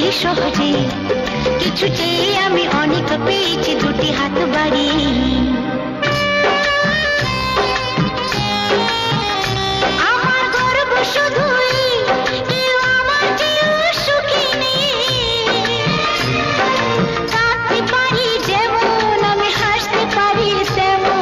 চলি সহজে, কিছু চেয়ে আমি অনেক পেয়েছি দুটি হাত বাড়িয়ে। আমার গর্ব শুধুই কেউ আমার চেয়েও সুখী নেই। কাঁদতে পারি যেমন আমি হাসতে পারি তেমন।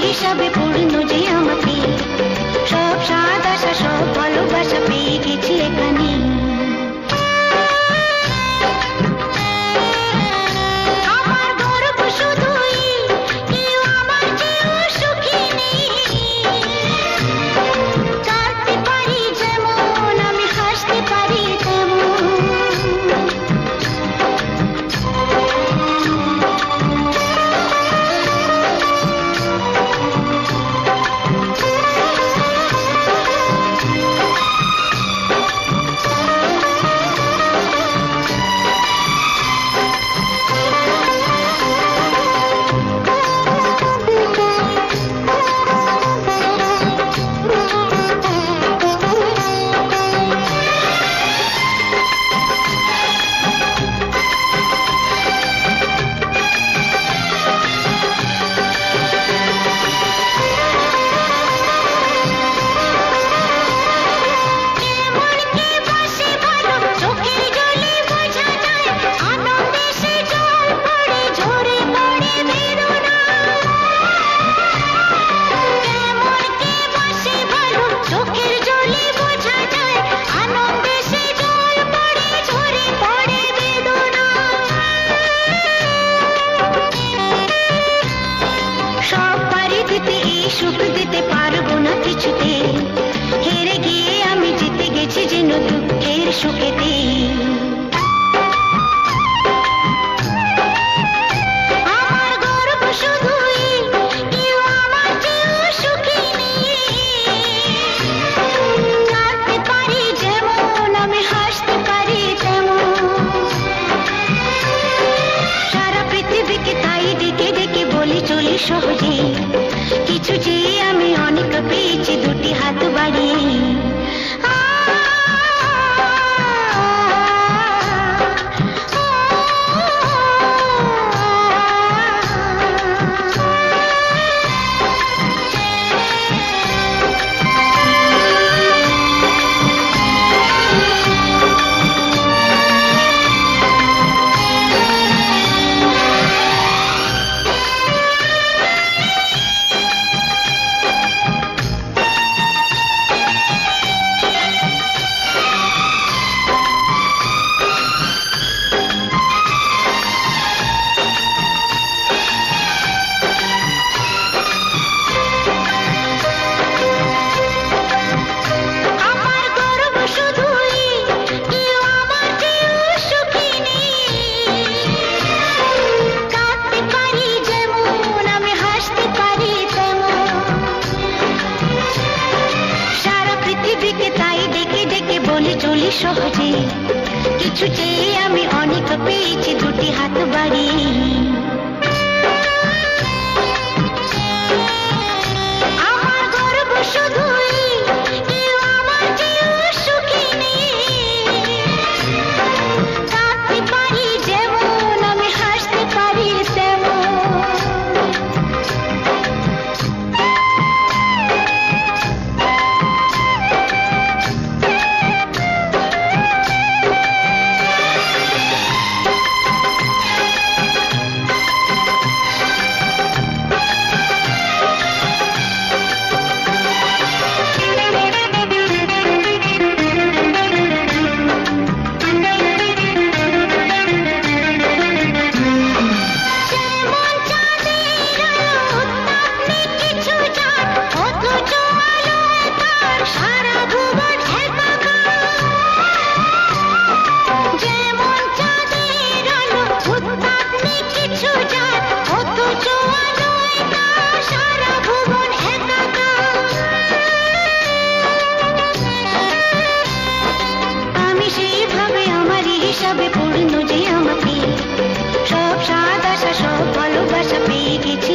হিসাবে পূর্ণ যে আমাকে সব স্বাদ আশা সব ভালোবাসা পেয়ে গেছি এখানে। আমার গর্ব শুধুই কেউ আমার চেয়েও সুখী নেই। কাঁদতে পারি যেমন আমি হাসতে পারি তেমন। সুখ দিতে পারবো না কিছুতে, হেরে গিয়ে আমি জিতে গেছি যেন দুঃখের সুখেতে। আমার গর্ব শুধুই কেউ আমার চেয়েও সুখী নেই। কাঁদতে পারি যেমন আমি হাসতে পারি তেমন। সারা পৃথিবীকে তাই ডেকে ডেকে বলি চলি সহজে, কিছু চেয়ে আমি অনেক পেয়েছি দুটি হাত বাড়িয়ে। চলি সহজে, কিছু চেয়ে আমি অনেক পেয়েছি দুটি হাত বাড়িয়ে। আমার গর্ব শুধুই কেউ আমার চেয়েও সুখী নেই। কাঁদতে পারি যেমন আমি হাসতে পারি তেমন। ভালোবাসা পেয়ে গেছি।